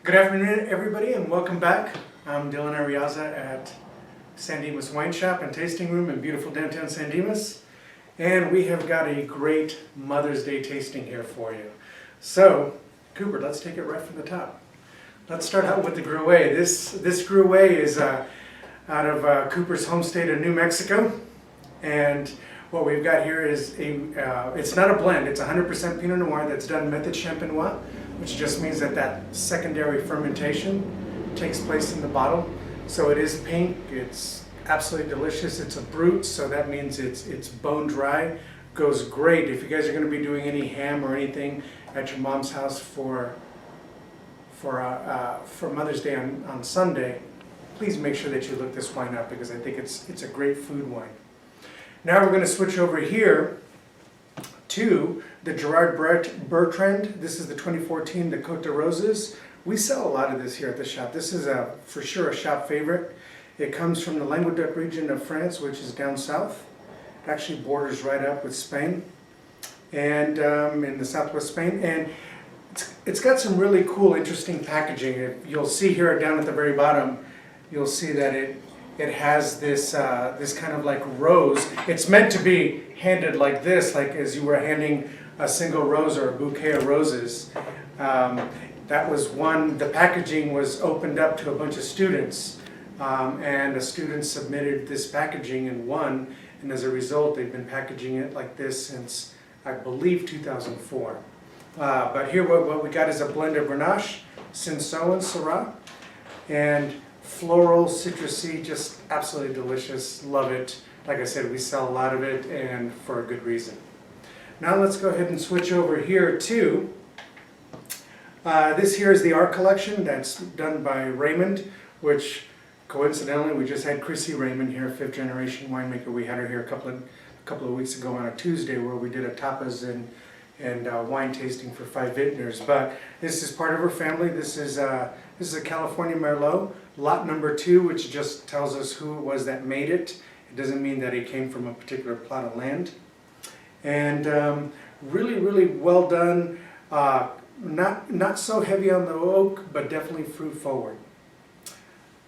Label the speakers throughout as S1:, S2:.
S1: Good afternoon, everybody, and welcome back. I'm Dylan Arriaza at San Dimas Wine Shop and Tasting Room in beautiful downtown San Dimas. And we have got a great Mother's Day tasting here for you. So, Cooper, let's take it right from the top. Let's start out with the Gruet. This Gruet is out of Cooper's home state of New Mexico. And what we've got here is it's not a blend, it's 100% Pinot Noir that's done method champenois, which just means that secondary fermentation takes place in the bottle. So it is pink, it's absolutely delicious. It's a brut, so that means it's bone dry. Goes great if you guys are going to be doing any ham or anything at your mom's house for Mother's Day on Sunday. Please make sure that you look this wine up because I think it's a great food wine. Now we're going to switch over here to the Gerard Bertrand. This is the 2014, the Côte de Roses. We sell a lot of this here at the shop. This is for sure a shop favorite. It comes from the Languedoc region of France, which is down south. It actually borders right up with Spain, and in the southwest Spain. And it's got some really cool, interesting packaging. You'll see here down at the very bottom, you'll see that it has this kind of like rose. It's meant to be handed like this, like as you were handing a single rose or a bouquet of roses. That was one, the packaging was opened up to a bunch of students, and a student submitted this packaging and won, and as a result they've been packaging it like this since, I believe, 2004. But here what we got is a blend of Grenache, Cinsault, and Syrah, and floral, citrusy, just absolutely delicious. Love it. Like I said, we sell a lot of it, and for a good reason. Now let's go ahead and switch over here to, this here is the art collection that's done by Raymond, which coincidentally we just had Chrissy Raymond here, 5th generation winemaker. We had her here a couple of weeks ago on a Tuesday where we did a tapas and wine tasting for 5 vintners. But this is part of her family. This is a California Merlot, lot number 2, which just tells us who it was that made it. It doesn't mean that it came from a particular plot of land. And really, really well done. Not so heavy on the oak, but definitely fruit forward.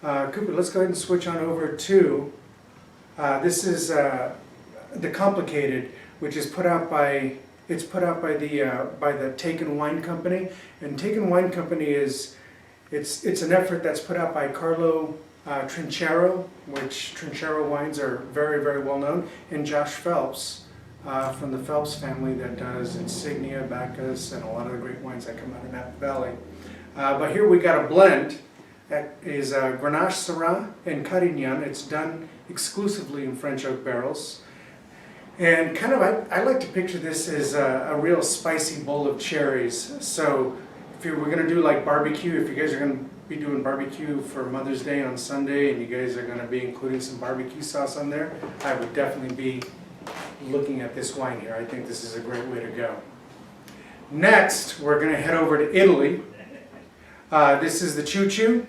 S1: Cooper, let's go ahead and switch on over to, this is the Complicated, which is put out by the Taken Wine Company. And Taken Wine Company it's an effort that's put out by Carlo Trinchero, which Trinchero wines are very, very well known, and Josh Phelps from the Phelps family that does Insignia, Bacchus, and a lot of the great wines that come out of Napa Valley. But here we got a blend that is Grenache, Syrah, and Carignan. It's done exclusively in French oak barrels. And kind of, I like to picture this as a real spicy bowl of cherries. So if we're going to do like barbecue, if you guys are going to be doing barbecue for Mother's Day on Sunday and you guys are going to be including some barbecue sauce on there, I would definitely be looking at this wine here. I think this is a great way to go. Next, we're going to head over to Italy. This is the Ciu Ciu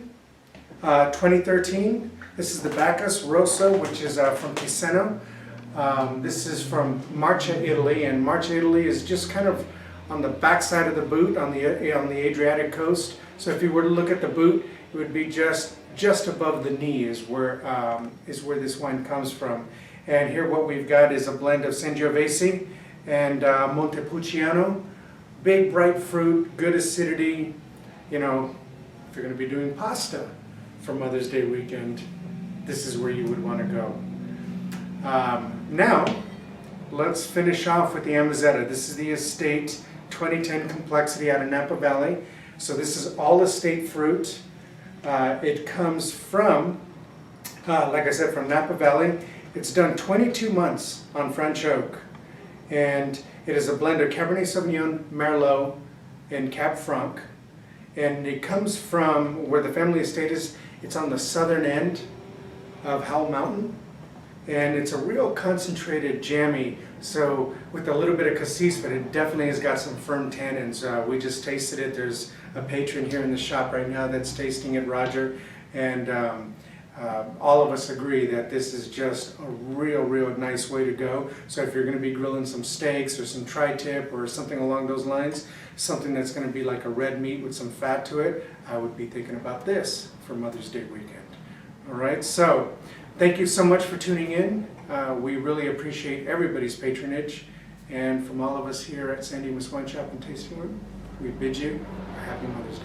S1: 2013. This is the Bacchus Rosso, which is from Piseno. This is from Marcia, Italy, and Marcia, Italy is just kind of on the backside of the boot on the Adriatic coast. So if you were to look at the boot, it would be just above the knee is where this wine comes from. And here what we've got is a blend of Sangiovese and Montepulciano. Big bright fruit, good acidity. You know, if you're going to be doing pasta for Mother's Day weekend, this is where you would want to go. Now, let's finish off with the Amazetta. This is the Estate 2010 Complexity out of Napa Valley. So this is all estate fruit. It comes from, like I said, from Napa Valley. It's done 22 months on French oak. And it is a blend of Cabernet Sauvignon, Merlot, and Cab Franc. And it comes from where the family estate is. It's on the southern end of Howell Mountain. And it's a real concentrated jammy, so with a little bit of cassis, but it definitely has got some firm tannins. We just tasted it. There's a patron here in the shop right now that's tasting it, Roger, and all of us agree that this is just a real nice way to go. So if you're going to be grilling some steaks or some tri-tip or something along those lines, something that's going to be like a red meat with some fat to it, I would be thinking about this for Mother's Day weekend. All right, so thank you so much for tuning in. We really appreciate everybody's patronage. And from all of us here at San Dimas Wine Shop and Tasting Room, we bid you a happy Mother's Day.